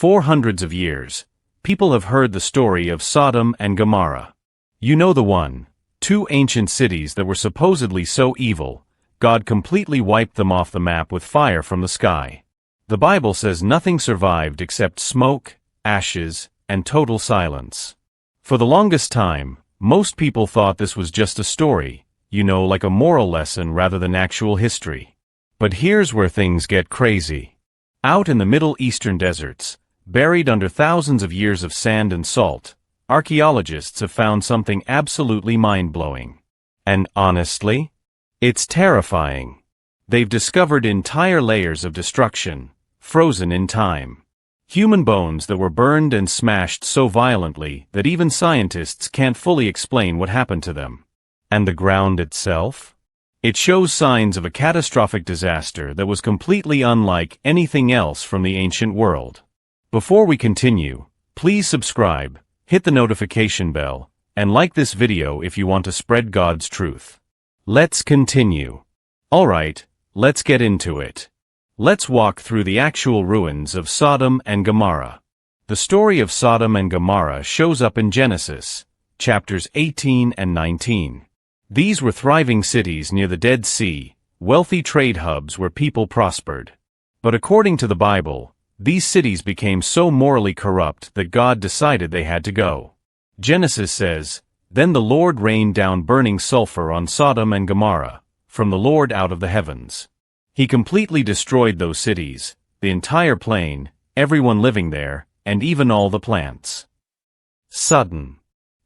For hundreds of years, people have heard the story of Sodom and Gomorrah. You know the one, two ancient cities that were supposedly so evil, God completely wiped them off the map with fire from the sky. The Bible says nothing survived except smoke, ashes, and total silence. For the longest time, most people thought this was just a story, like a moral lesson rather than actual history. But here's where things get crazy. Out in the Middle Eastern deserts, buried under thousands of years of sand and salt, archaeologists have found something absolutely mind-blowing. And honestly, it's terrifying. They've discovered entire layers of destruction, frozen in time. Human bones that were burned and smashed so violently that even scientists can't fully explain what happened to them. And the ground itself? It shows signs of a catastrophic disaster that was completely unlike anything else from the ancient world. Before we continue, please subscribe, hit the notification bell, and like this video if you want to spread God's truth. Let's continue. Alright, let's get into it. Let's walk through the actual ruins of Sodom and Gomorrah. The story of Sodom and Gomorrah shows up in Genesis, chapters 18 and 19. These were thriving cities near the Dead Sea, wealthy trade hubs where people prospered. But according to the Bible, these cities became so morally corrupt that God decided they had to go. Genesis says, "Then the Lord rained down burning sulfur on Sodom and Gomorrah, from the Lord out of the heavens." He completely destroyed those cities, the entire plain, everyone living there, and even all the plants. Sudden.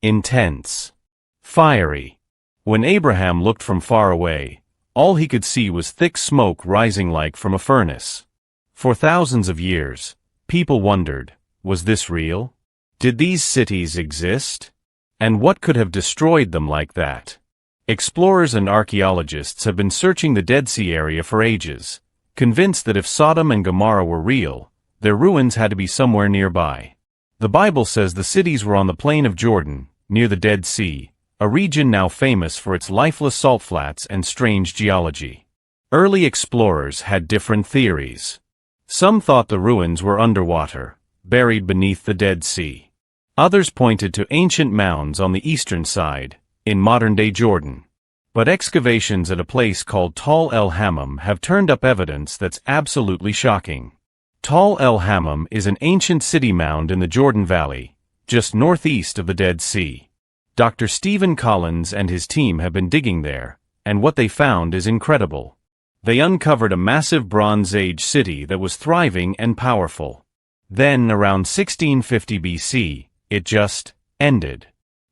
Intense. Fiery. When Abraham looked from far away, all he could see was thick smoke rising like from a furnace. For thousands of years, people wondered, was this real? Did these cities exist? And what could have destroyed them like that? Explorers and archaeologists have been searching the Dead Sea area for ages, convinced that if Sodom and Gomorrah were real, their ruins had to be somewhere nearby. The Bible says the cities were on the plain of Jordan, near the Dead Sea, a region now famous for its lifeless salt flats and strange geology. Early explorers had different theories. Some thought the ruins were underwater, buried beneath the Dead Sea. Others pointed to ancient mounds on the eastern side, in modern-day Jordan. But excavations at a place called Tal el Hammam have turned up evidence that's absolutely shocking. Tal el Hammam is an ancient city mound in the Jordan Valley, just northeast of the Dead Sea. Dr. Stephen Collins and his team have been digging there, and what they found is incredible. They uncovered a massive Bronze Age city that was thriving and powerful. Then, around 1650 BC, it just ended.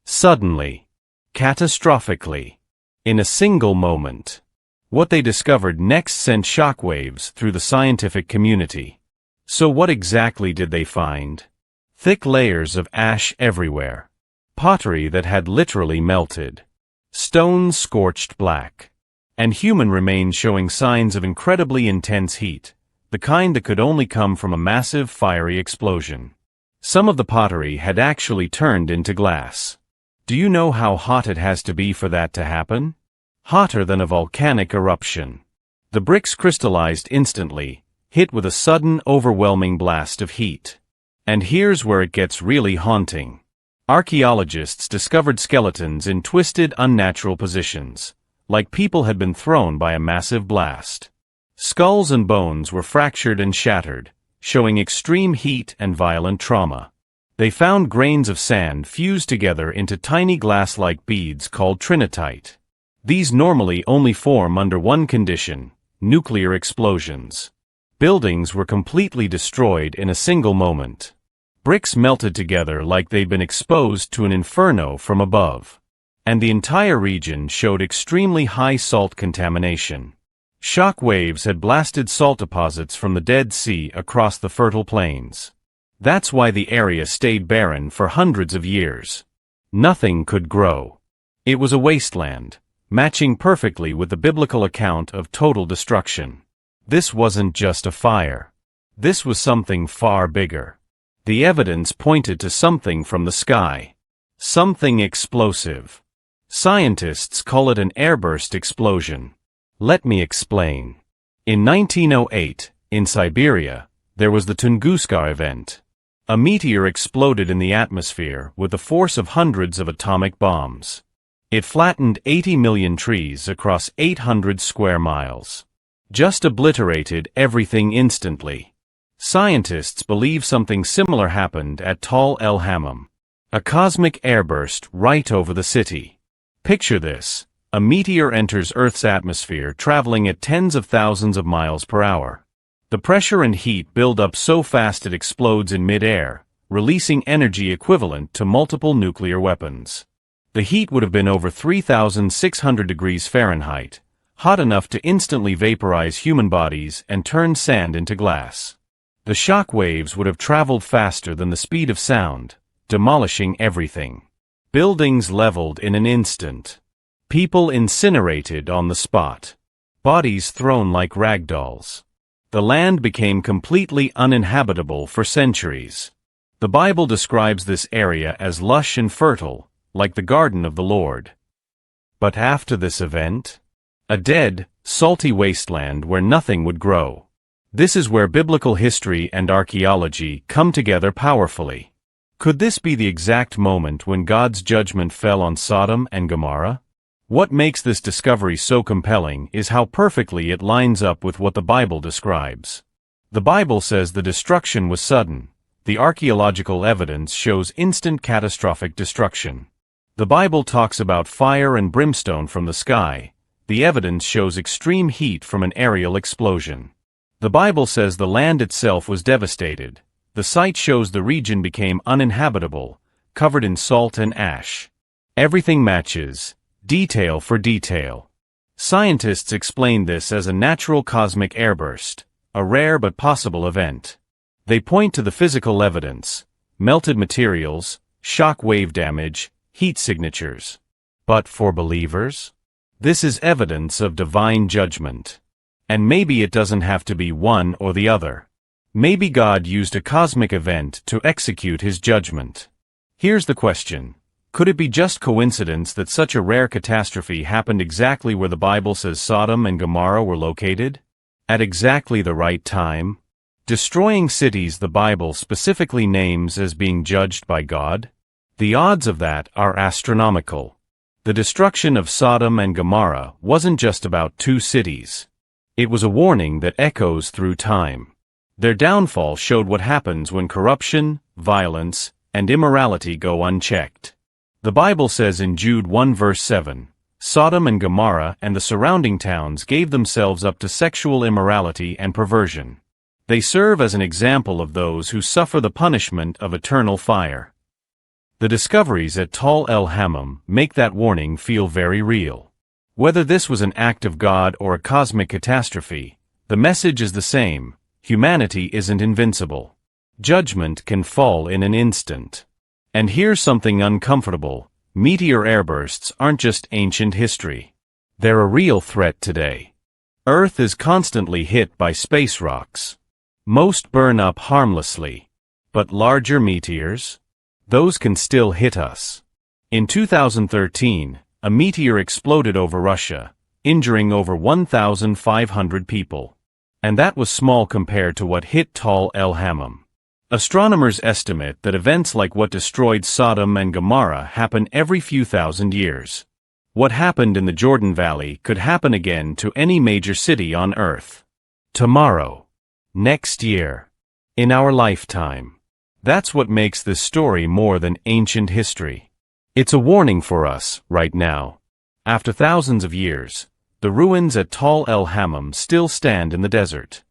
Suddenly. Catastrophically. In a single moment. What they discovered next sent shockwaves through the scientific community. So what exactly did they find? Thick layers of ash everywhere. Pottery that had literally melted. Stones scorched black. And human remains showing signs of incredibly intense heat, the kind that could only come from a massive fiery explosion. Some of the pottery had actually turned into glass. Do you know how hot it has to be for that to happen? Hotter than a volcanic eruption. The bricks crystallized instantly, hit with a sudden, overwhelming blast of heat. And here's where it gets really haunting. Archaeologists discovered skeletons in twisted, unnatural positions, like people had been thrown by a massive blast. Skulls and bones were fractured and shattered, showing extreme heat and violent trauma. They found grains of sand fused together into tiny glass-like beads called trinitite. These normally only form under one condition, nuclear explosions. Buildings were completely destroyed in a single moment. Bricks melted together like they'd been exposed to an inferno from above. And the entire region showed extremely high salt contamination. Shock waves had blasted salt deposits from the Dead Sea across the fertile plains. That's why the area stayed barren for hundreds of years. Nothing could grow. It was a wasteland, matching perfectly with the biblical account of total destruction. This wasn't just a fire. This was something far bigger. The evidence pointed to something from the sky. Something explosive. Scientists call it an airburst explosion. Let me explain. In 1908, in Siberia, there was the Tunguska event. A meteor exploded in the atmosphere with the force of hundreds of atomic bombs. It flattened 80 million trees across 800 square miles. Just obliterated everything instantly. Scientists believe something similar happened at Tal el Hammam. A cosmic airburst right over the city. Picture this. A meteor enters Earth's atmosphere traveling at tens of thousands of miles per hour. The pressure and heat build up so fast it explodes in mid-air, releasing energy equivalent to multiple nuclear weapons. The heat would have been over 3,600 degrees Fahrenheit, hot enough to instantly vaporize human bodies and turn sand into glass. The shock waves would have traveled faster than the speed of sound, demolishing everything. Buildings leveled in an instant. People incinerated on the spot. Bodies thrown like rag dolls. The land became completely uninhabitable for centuries. The Bible describes this area as lush and fertile, like the garden of the Lord. But after this event, a dead, salty wasteland where nothing would grow. This is where biblical history and archaeology come together powerfully. Could this be the exact moment when God's judgment fell on Sodom and Gomorrah? What makes this discovery so compelling is how perfectly it lines up with what the Bible describes. The Bible says the destruction was sudden. The archaeological evidence shows instant catastrophic destruction. The Bible talks about fire and brimstone from the sky. The evidence shows extreme heat from an aerial explosion. The Bible says the land itself was devastated. The site shows the region became uninhabitable, covered in salt and ash. Everything matches. Detail for detail. Scientists explain this as a natural cosmic airburst, a rare but possible event. They point to the physical evidence, melted materials, shock wave damage, heat signatures. But for believers, this is evidence of divine judgment. And maybe it doesn't have to be one or the other. Maybe God used a cosmic event to execute his judgment. Here's the question. Could it be just coincidence that such a rare catastrophe happened exactly where the Bible says Sodom and Gomorrah were located? At exactly the right time? Destroying cities the Bible specifically names as being judged by God? The odds of that are astronomical. The destruction of Sodom and Gomorrah wasn't just about two cities. It was a warning that echoes through time. Their downfall showed what happens when corruption, violence, and immorality go unchecked. The Bible says in Jude 1 verse 7, Sodom and Gomorrah and the surrounding towns gave themselves up to sexual immorality and perversion. They serve as an example of those who suffer the punishment of eternal fire. The discoveries at Tal el Hammam make that warning feel very real. Whether this was an act of God or a cosmic catastrophe, the message is the same: humanity isn't invincible. Judgment can fall in an instant. And here's something uncomfortable. Meteor airbursts aren't just ancient history. They're a real threat today. Earth is constantly hit by space rocks. Most burn up harmlessly. But larger meteors? Those can still hit us. In 2013, a meteor exploded over Russia, injuring over 1,500 people. And that was small compared to what hit Tal el Hammam. Astronomers estimate that events like what destroyed Sodom and Gomorrah happen every few thousand years. What happened in the Jordan Valley could happen again to any major city on Earth. Tomorrow. Next year. In our lifetime. That's what makes this story more than ancient history. It's a warning for us, right now. After thousands of years, the ruins at Tal el Hammam still stand in the desert.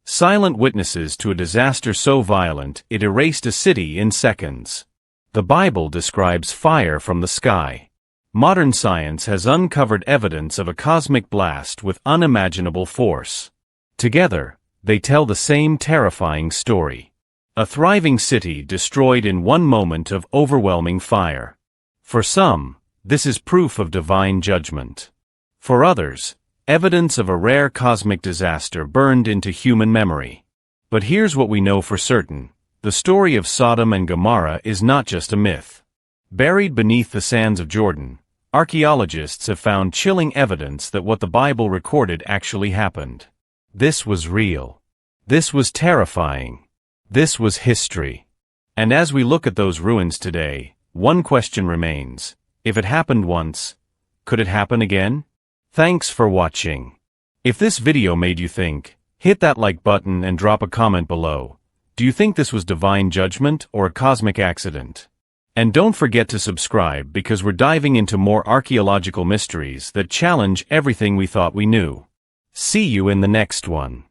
Silent witnesses to a disaster so violent it erased a city in seconds. The Bible describes fire from the sky. Modern science has uncovered evidence of a cosmic blast with unimaginable force. Together, they tell the same terrifying story. A thriving city destroyed in one moment of overwhelming fire. For some, this is proof of divine judgment. For others, evidence of a rare cosmic disaster burned into human memory. But here's what we know for certain. The story of Sodom and Gomorrah is not just a myth. Buried beneath the sands of Jordan, archaeologists have found chilling evidence that what the Bible recorded actually happened. This was real. This was terrifying. This was history. And as we look at those ruins today, one question remains. If it happened once, could it happen again? Thanks for watching. If this video made you think, hit that like button and drop a comment below. Do you think this was divine judgment or a cosmic accident? And don't forget to subscribe because we're diving into more archaeological mysteries that challenge everything we thought we knew. See you in the next one.